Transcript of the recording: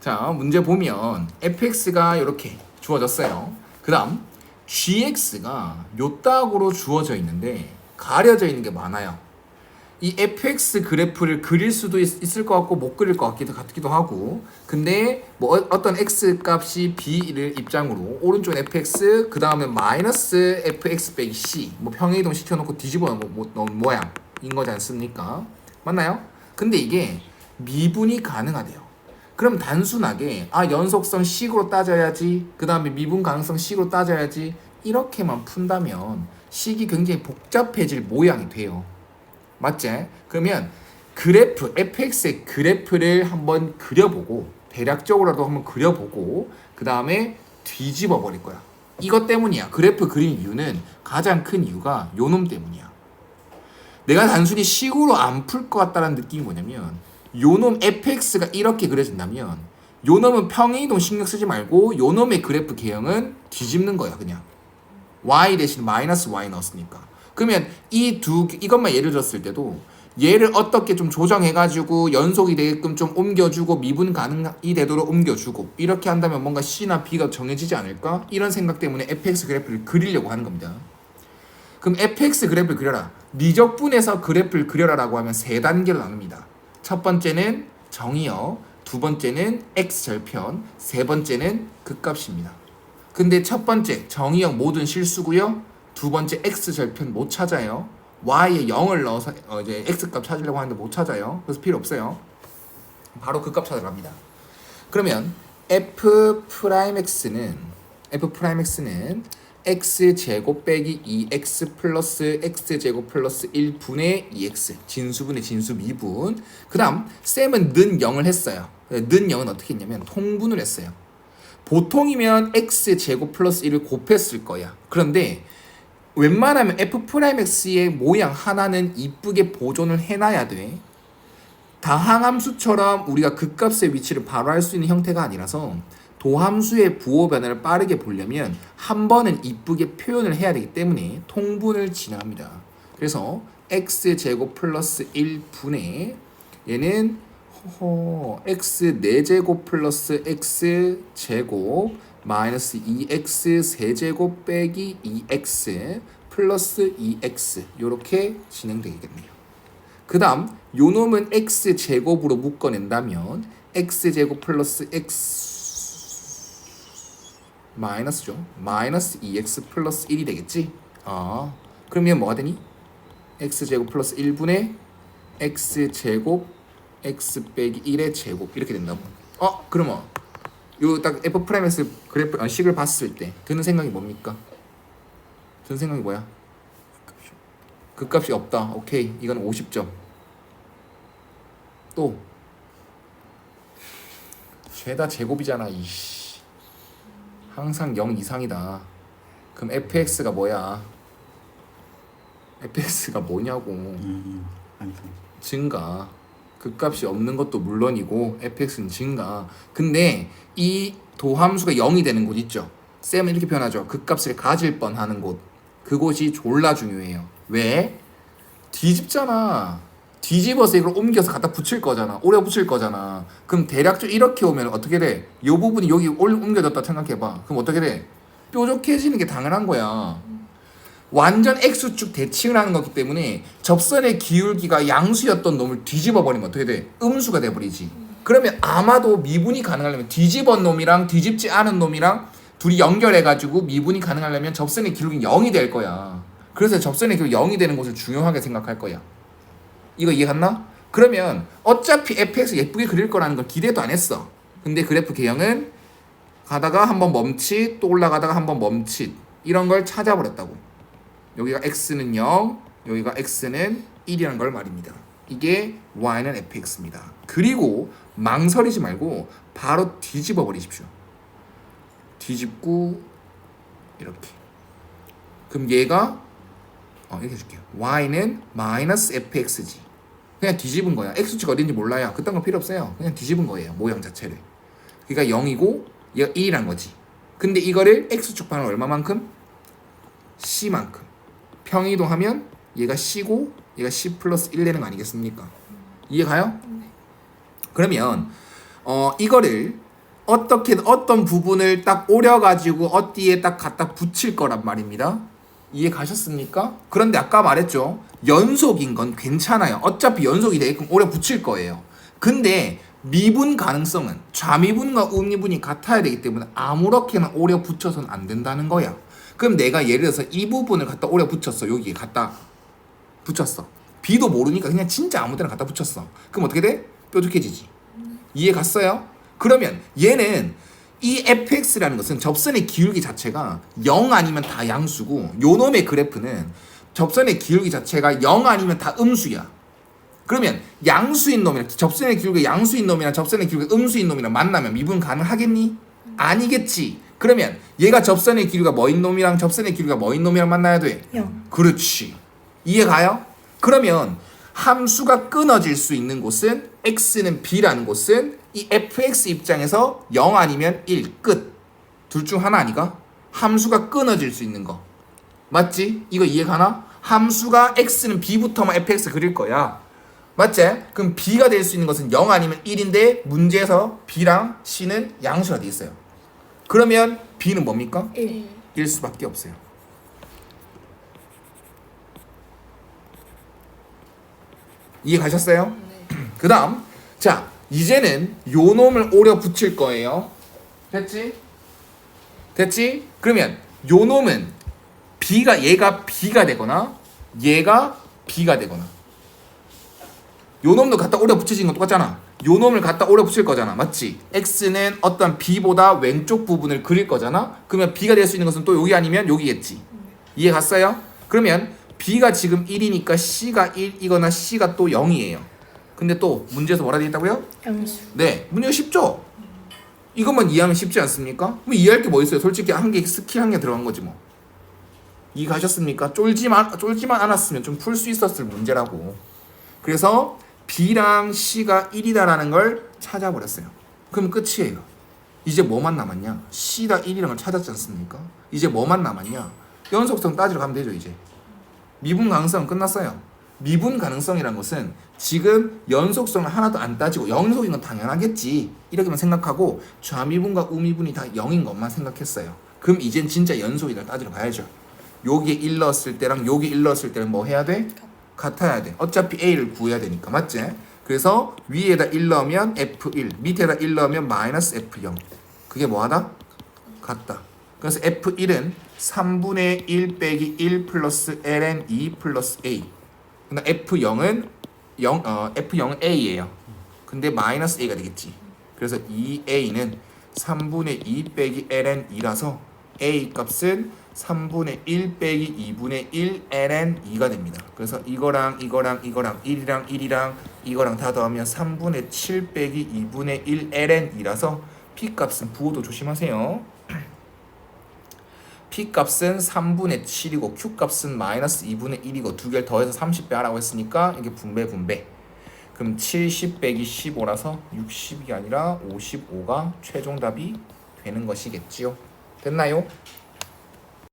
자, 문제 보면 fx가 이렇게 주어졌어요. 그 다음 gx가 요 딱으로 주어져 있는데 가려져 있는 게 많아요. 이 fx 그래프를 그릴 수도 있을 것 같고 못 그릴 것 같기도 하고, 근데 뭐 어떤 x 값이 b를 입장으로 오른쪽 fx 그 다음에 마이너스 fx 빼기 c 뭐 평행이동 시켜놓고 뒤집어 놓은 모양인 거지 않습니까? 맞나요? 근데 이게 미분이 가능하대요. 그럼 단순하게 연속성 식으로 따져야지, 그 다음에 미분 가능성 식으로 따져야지, 이렇게만 푼다면 식이 굉장히 복잡해질 모양이 돼요. 맞지? 그러면 그래프, fx의 그래프를 한번 그려보고, 대략적으로라도 한번 그려보고, 그 다음에 뒤집어 버릴 거야. 이것 때문이야. 그래프 그린 이유는, 가장 큰 이유가 요놈 때문이야. 내가 단순히 식으로 안 풀 것 같다는 느낌이 뭐냐면, 요놈 fx가 이렇게 그려진다면 요놈은 평행이동 신경 쓰지 말고 요놈의 그래프 개형은 뒤집는 거야. 그냥 y 대신 마이너스 y 넣었으니까. 그러면 이것만 예를 들었을 때도 얘를 어떻게 좀 조정해가지고 연속이 되게끔 좀 옮겨주고 미분 가능이 되도록 옮겨주고 이렇게 한다면 뭔가 c나 b가 정해지지 않을까? 이런 생각 때문에 fx 그래프를 그리려고 하는 겁니다. 그럼 fx 그래프를 그려라. 미적분에서 그래프를 그려라라고 하면 세 단계로 나눕니다. 첫 번째는 정의역, 두 번째는 x절편, 세 번째는 극값입니다. 근데 첫 번째 정의역 모든 실수고요. 두 번째 x절편 못 찾아요. y에 0을 넣어서 이제 x값 찾으려고 하는데 못 찾아요. 그래서 필요 없어요. 바로 극값 찾으러 갑니다. 그러면 f'x는 x제곱 빼기 2x 플러스 x제곱 플러스 1분의 2x 진수분의 진수 미분. 그 다음 쌤은 는 0을 했어요. 는 0은 어떻게 했냐면 통분을 했어요. 보통이면 x제곱 플러스 1을 곱했을 거야. 그런데 웬만하면 f'x의 모양 하나는 이쁘게 보존을 해놔야 돼. 다항함수처럼 우리가 극값의 위치를 바로 알 수 있는 형태가 아니라서 도함수의 부호 변화를 빠르게 보려면 한 번은 이쁘게 표현을 해야 되기 때문에 통분을 진행합니다. 그래서 x제곱 플러스 1분의 얘는 x 4제곱 플러스 x제곱 마이너스 2x 세제곱 빼기 2x 플러스 2x 이렇게 진행되겠네요. 그 다음 요놈은 x제곱으로 묶어낸다면 x제곱 플러스 x 마이너스죠. 마이너스 2x 플러스 1이 되겠지? 그러면 뭐가 되니? x제곱 플러스 1분의 x제곱 x 빼기 1의 제곱 이렇게 된다고. 그러면 요 딱 f'x 그래프 식을 봤을 때 드는 생각이 뭡니까? 드는 생각이 뭐야? 극값이 없다. 오케이. 이건 50점. 또 죄다 제곱이잖아. 이씨. 항상 0 이상이다. 그럼 fx가 뭐야? fx가 뭐냐고. 증가. 극값이 없는 것도 물론이고 fx는 증가. 근데 이 도함수가 0이 되는 곳 있죠. 쌤은 이렇게 표현하죠. 극값을 가질 뻔하는 곳. 그곳이 졸라 중요해요. 왜? 뒤집잖아. 뒤집어서 이걸 옮겨서 갖다 붙일 거잖아. 오래 붙일 거잖아. 그럼 대략적으로 이렇게 오면 어떻게 돼? 이 부분이 여기 옮겨졌다 생각해봐. 그럼 어떻게 돼? 뾰족해지는 게 당연한 거야. 완전 x축 대칭을 하는 거기 때문에 접선의 기울기가 양수였던 놈을 뒤집어 버리면 어떻게 돼? 음수가 돼버리지. 그러면 아마도 미분이 가능하려면 뒤집은 놈이랑 뒤집지 않은 놈이랑 둘이 연결해가지고 미분이 가능하려면 접선의 기울기는 0이 될 거야. 그래서 접선의 기울기 0이 되는 것을 중요하게 생각할 거야. 이거 이해 갔나? 그러면 어차피 fx 예쁘게 그릴 거라는 걸 기대도 안 했어. 근데 그래프 개형은 가다가 한번 멈칫, 또 올라가다가 한번 멈칫, 이런 걸 찾아버렸다고. 여기가 x는 0, 여기가 x는 1이라는 걸 말입니다. 이게 y는 fx입니다. 그리고 망설이지 말고 바로 뒤집어 버리십시오. 뒤집고 이렇게. 그럼 얘가 이렇게 해줄게요. y는 마이너스 fxg. 그냥 뒤집은 거야. x축 어딘지 몰라요. 그딴 거 필요 없어요. 그냥 뒤집은 거예요. 모양 자체를. 그러니까 0이고 얘가 1이란 거지. 근데 이거를 x축 반을 얼마만큼? c만큼. 평이동하면 얘가 c고 얘가 c 플러스 1 되는 거 아니겠습니까? 이해 가요? 그러면 이거를 어떻게 어떤 부분을 딱 오려가지고 어디에 딱 갖다 붙일 거란 말입니다. 이해 가셨습니까? 그런데 아까 말했죠. 연속인 건 괜찮아요. 어차피 연속이 되게끔 오려 붙일 거예요. 근데 미분 가능성은 좌미분과 우미분이 같아야 되기 때문에 아무렇게나 오려 붙여서는 안 된다는 거야. 그럼 내가 예를 들어서 이 부분을 갖다 오려 붙였어. 여기에 갖다 붙였어. B도 모르니까 그냥 진짜 아무 데나 갖다 붙였어. 그럼 어떻게 돼? 뾰족해지지. 이해 갔어요? 그러면 얘는 이 fx라는 것은 접선의 기울기 자체가 0 아니면 다 양수고 요 놈의 그래프는 접선의 기울기 자체가 0 아니면 다 음수야. 그러면 양수인 놈이랑 접선의 기울기가 양수인 놈이랑 접선의 기울기가 음수인 놈이랑 만나면 미분 가능하겠니? 아니겠지. 그러면 얘가 접선의 기울기가 뭐인 놈이랑 접선의 기울기가 뭐인 놈이랑 만나야 돼? 0. 그렇지. 이해 가요? 그러면 함수가 끊어질 수 있는 곳은 x는 b라는 곳은 이 fx 입장에서 0 아니면 1 끝. 둘 중 하나 아니가? 함수가 끊어질 수 있는 거. 맞지? 이거 이해 가나? 함수가 x는 b부터만 fx 그릴 거야. 맞지? 그럼 b가 될 수 있는 것은 0 아니면 1인데 문제에서 b랑 c는 양수가 돼 있어요. 그러면 b는 뭡니까? 1. 1 수밖에 없어요. 이해 가셨어요? 그 다음 자 이제는 요 놈을 오려 붙일 거예요. 됐지? 됐지? 그러면 요 놈은 얘가 b가 되거나 얘가 b가 되거나 요 놈도 갖다 오려 붙이신 건 똑같잖아. 요 놈을 갖다 오려 붙일 거잖아. 맞지? x는 어떤 b보다 왼쪽 부분을 그릴 거잖아. 그러면 b가 될 수 있는 것은 또 여기 아니면 여기겠지. 이해 갔어요? 그러면 b가 지금 1이니까 c가 1이거나 c가 또 0이에요. 근데 또 문제에서 뭐라 되어 있다고요? 양수. 네, 문제가 쉽죠? 이것만 이해하면 쉽지 않습니까? 뭐 이해할 게 뭐 있어요? 솔직히 한 개 스킬 한 개 들어간 거지 뭐. 이해 가셨습니까? 쫄지만 않았으면 좀 풀 수 있었을 문제라고. 그래서 b랑 c가 1이다라는 걸 찾아버렸어요. 그럼 끝이에요. 이제 뭐만 남았냐? c가 1이라는 걸 찾았지 않습니까? 이제 뭐만 남았냐? 연속성 따지러 가면 되죠. 이제 미분 가능성은 끝났어요. 미분 가능성이란 것은 지금 연속성을 하나도 안 따지고 연속인 건 당연하겠지 이렇게만 생각하고 좌미분과 우미분이 다 0인 것만 생각했어요. 그럼 이젠 진짜 연속이다 따지러 가야죠. 여기에 1 넣었을 때랑 여기 1 넣었을 때는 뭐 해야 돼? 같아야 돼. 어차피 A를 구해야 되니까 맞지? 그래서 위에다 1 넣으면 F1 밑에다 1 넣으면 마이너스 F0 그게 뭐하다? 같다. 그래서 F1은 3분의 1 빼기 1 플러스 ln 2 플러스 a. 근데 F0은 F0은 a예요. 근데 마이너스 a가 되겠지. 그래서 2a는 3분의 2 빼기 ln 2라서 a 값은 3분의 1 빼기 2분의 1 ln 2가 됩니다. 그래서 이거랑 1이랑 1이랑 이거랑 다 더하면 3분의 7 빼기 2분의 1 ln 2라서 p 값은 부호도 조심하세요. P값은 3분의 7이고 Q값은 마이너스 2분의 1이고 두 개를 더해서 30배 하라고 했으니까 이게 분배 그럼 70 빼기 15라서 60이 아니라 55가 최종 답이 되는 것이겠지요. 됐나요?